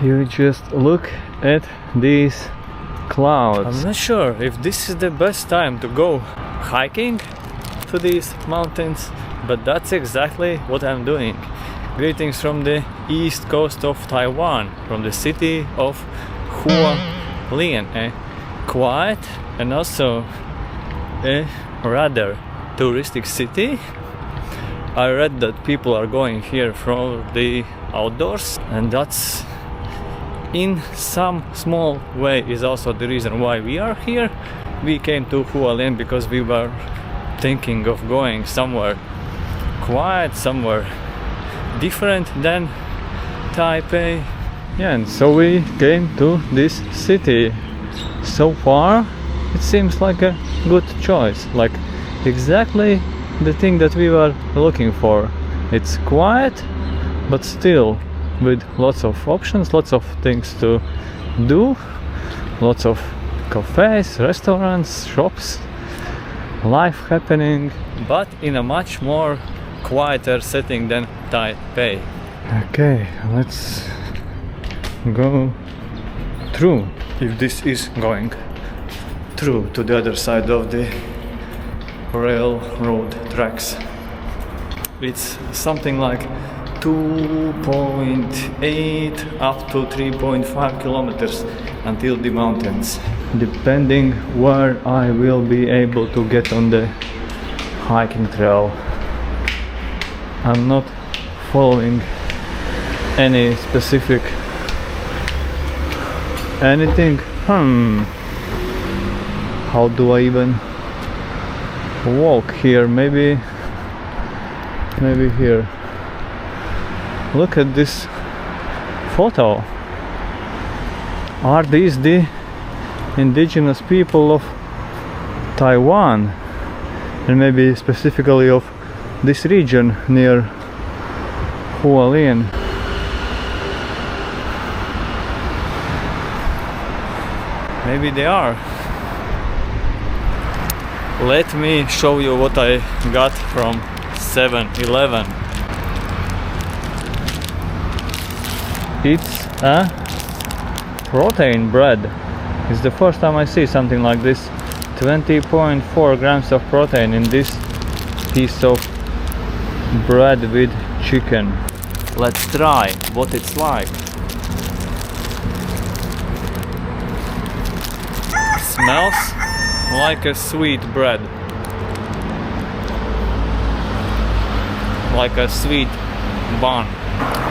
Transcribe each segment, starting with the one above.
You just look at these clouds. I'm not sure if this is the best time to go hiking to these mountains, but that's exactly what I'm doing. Greetings from the east coast of Taiwan, from the city of Hualien, a quiet and also a rather touristic city. I read that people are going here from the outdoors, and that's in some small way is also the reason why we are here. We came to Hualien because we were thinking of going somewhere quiet, somewhere different than Taipei. Yeah, and so we came to this city. So far it seems like a good choice, like exactly the thing that we were looking for. It's quiet, but still with lots of options, lots of things to do, lots of cafes, restaurants, shops, life happening, but in a much more quieter setting than Taipei. Okay, let's go through, if this is going through to the other side of the railroad tracks. It's something like 2.8 up to 3.5 kilometers until the mountains, depending where I will be able to get on the hiking trail. I'm not following any specific anything. How do I even walk here? Maybe here. Look at this photo. Are these the indigenous people of Taiwan, and maybe specifically of this region near Hualien? Maybe they are. Let me show you what I got from 7-Eleven. It's a protein bread. It's the first time I see something like this. 20.4 grams of protein in this piece of bread with chicken. Let's try what it's like. Smells like a sweet bread, like a sweet bun.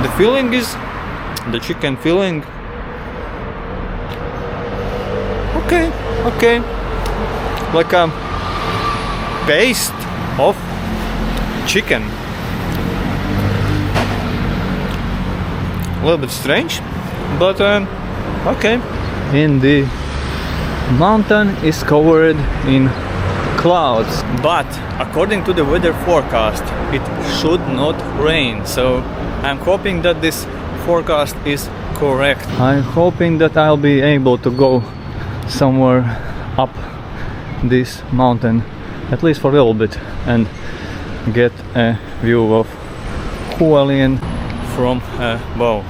The filling is the chicken filling. Okay, like a paste of chicken. A little bit strange, but okay. In the mountain is covered in clouds, but according to the weather forecast it should not rain, so I'm hoping that this forecast is correct. I'm hoping that I'll be able to go somewhere up this mountain, at least for a little bit, and get a view of Hualien from above.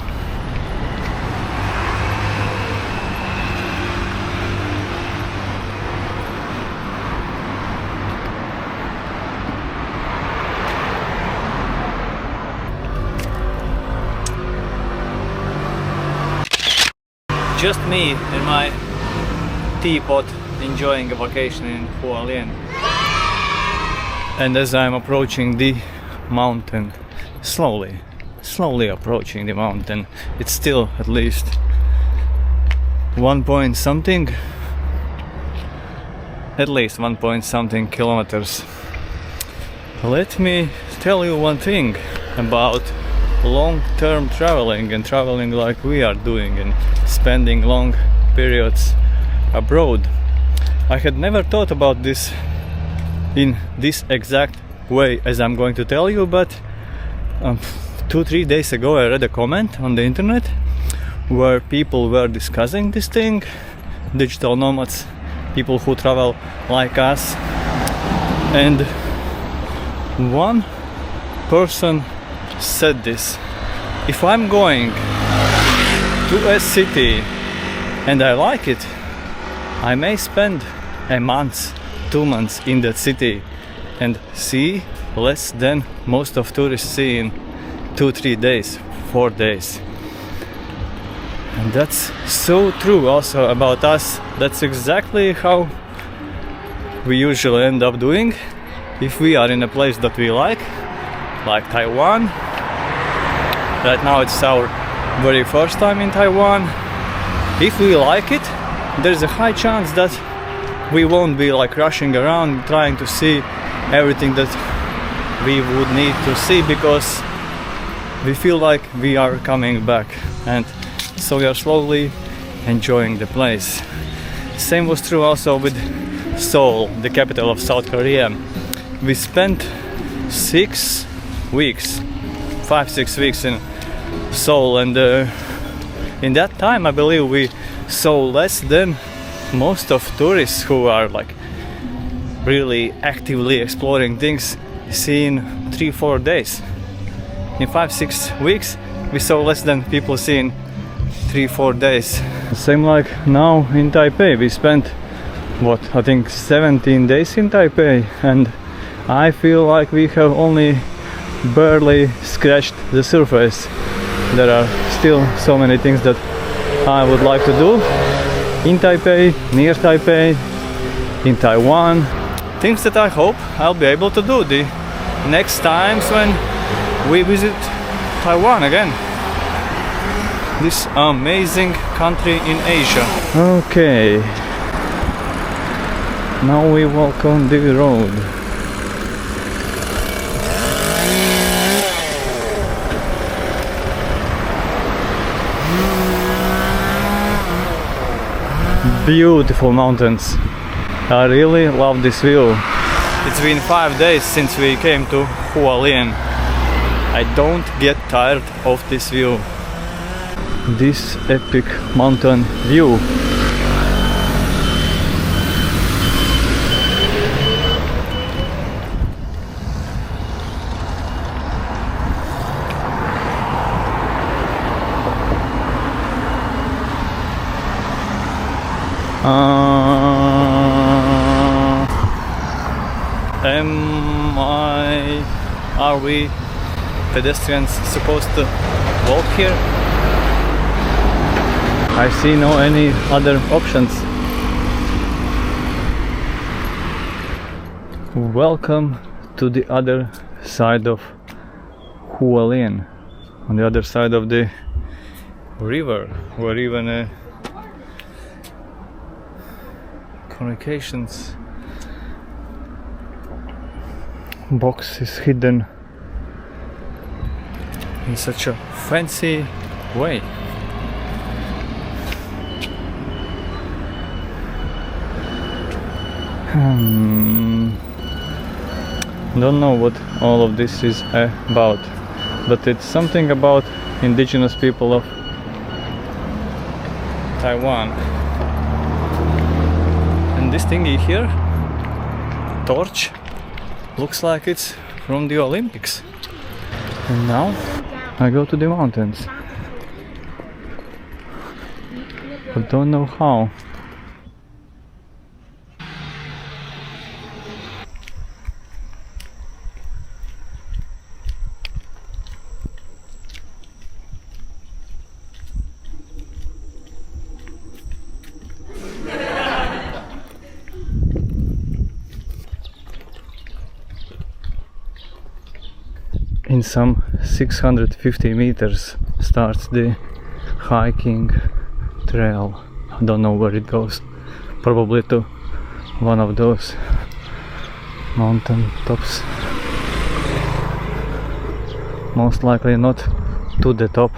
Just me and my teapot enjoying a vacation in Hualien. And as I'm approaching the mountain, slowly approaching the mountain, it's still at least 1 point something kilometers. Let me tell you one thing about long-term traveling and traveling like we are doing and spending long periods abroad. I had never thought about this in this exact way as I'm going to tell you, but 2-3 days ago I read a comment on the internet where people were discussing this thing, digital nomads, people who travel like us, and one person said this: if I'm going to a city, and I like it. I may spend a month, 2 months in that city and see less than most of tourists see in 2-3 days, 4 days. And that's so true also about us. That's exactly how we usually end up doing if we are in a place that we like Taiwan. Right now it's our very first time in Taiwan. If we like it, there's a high chance that we won't be like rushing around trying to see everything that we would need to see, because we feel like we are coming back, and so we are slowly enjoying the place. Same was true also with Seoul, the capital of South Korea. We spent 5-6 weeks in Seoul, and in that time I believe we saw less than most of tourists who are like really actively exploring things see in 3-4 days. In 5-6 weeks we saw less than people see in 3-4 days. Same like now in Taipei. We spent I think 17 days in Taipei, and I feel like we have only barely scratched the surface. There are still so many things that I would like to do in Taipei, near Taipei, in Taiwan. Things that I hope I'll be able to do the next times when we visit Taiwan again. This amazing country in Asia. Okay, now we walk on the road. Beautiful mountains. I really love this view. It's been 5 days since we came to Hualien. I don't get tired of this view. This epic mountain view. Are we pedestrians supposed to walk here? I see no any other options. Welcome to the other side of Hualien, on the other side of the river, where even communications box is hidden in such a fancy way. Don't know what all of this is about, but it's something about indigenous people of Taiwan. And this thingy here, torch, looks like it's from the Olympics. And now I go to the mountains, but don't know how. In some 650 meters starts the hiking trail. I don't know where it goes. Probably to one of those mountain tops. Most likely not to the top.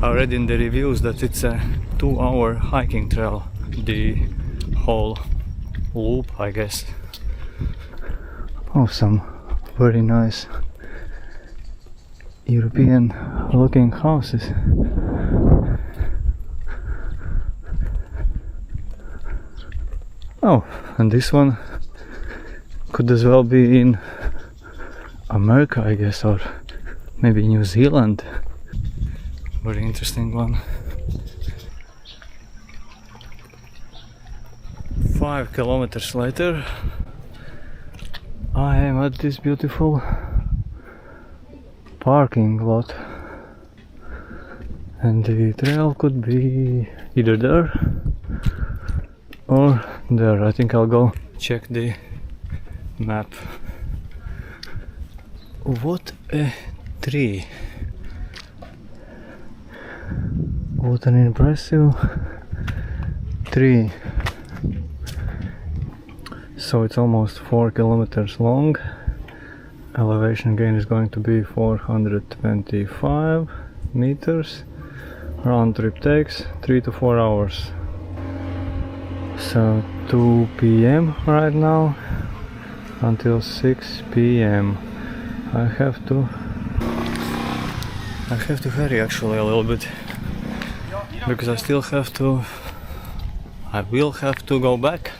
I read in the reviews that it's a 2-hour hiking trail. The whole loop, I guess. Oh, some very nice European looking houses. Oh, and this one could as well be in America, I guess, or maybe New Zealand. Very interesting one. 5 kilometers later, I am at this beautiful parking lot, and the trail could be either there or there. I think I'll go check the map. What a tree! What an impressive tree. So it's almost 4 kilometers long. Elevation gain is going to be 425 meters. Round trip takes 3 to 4 hours. So 2 p.m. right now until 6 p.m. I have to hurry actually a little bit, because I will have to go back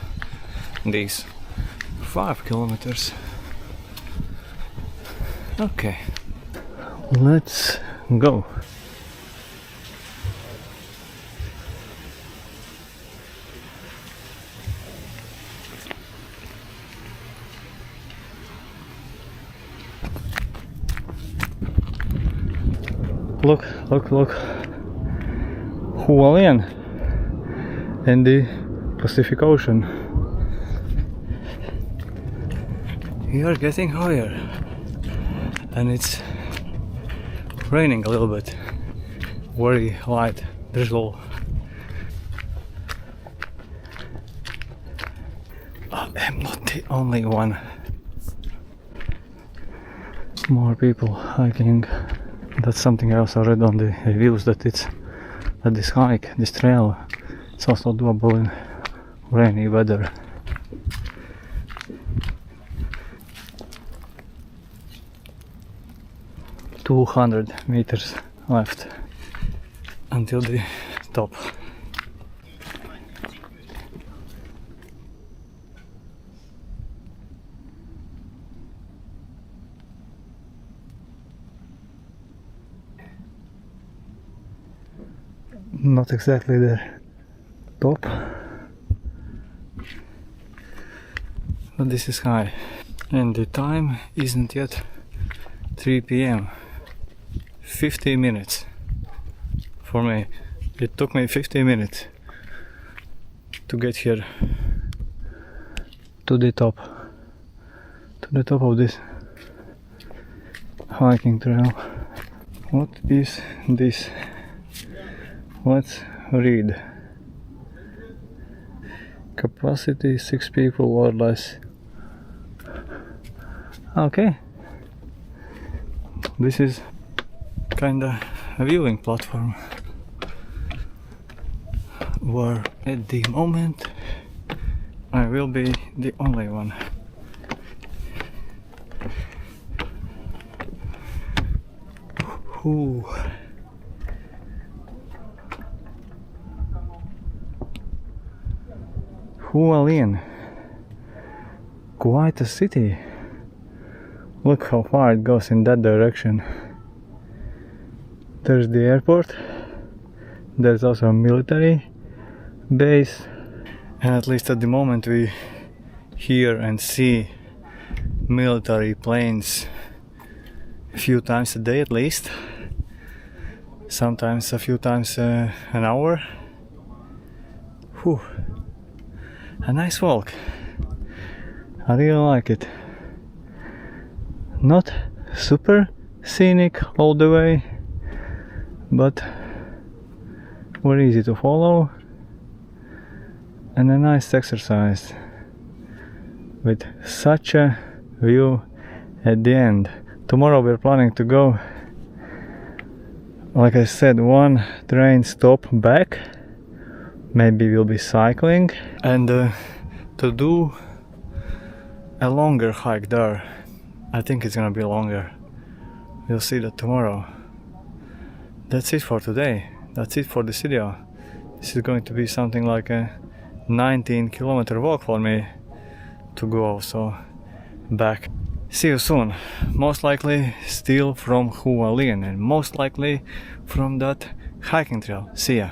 these 5 kilometers. Okay, let's go. Look, Hualien and the Pacific Ocean. We are getting higher, and it's raining a little bit. Very light drizzle. I am not the only one. More people hiking. That's something I also read on the reviews, that this hike, this trail, it's also doable in rainy weather. "200 meters left until the top." Not exactly the top, but this is high, and the time isn't yet 3 p.m. 50 minutes for me. It took me 50 minutes to get here to the top of this hiking trail. What is this? Let's read. Capacity 6 people or less. Okay. This is kinda a viewing platform, where at the moment I will be the only one. Ooh. Hualien. Quite a city. Look how far it goes in that direction. There's the airport. There's also a military base. And at least at the moment we hear and see military planes a few times a day at least. Sometimes a few times an hour. Whew. A nice walk. I really like it. Not super scenic all the way, but very easy to follow, and a nice exercise with such a view at the end. Tomorrow we're planning to go, like I said, one train stop back. Maybe we'll be cycling, and to do a longer hike there. I think it's gonna be longer. We'll see that tomorrow. That's it for today. That's it for this video. This is going to be something like a 19-kilometer walk for me to go also back. See you soon. Most likely still from Hualien, and most likely from that hiking trail. See ya.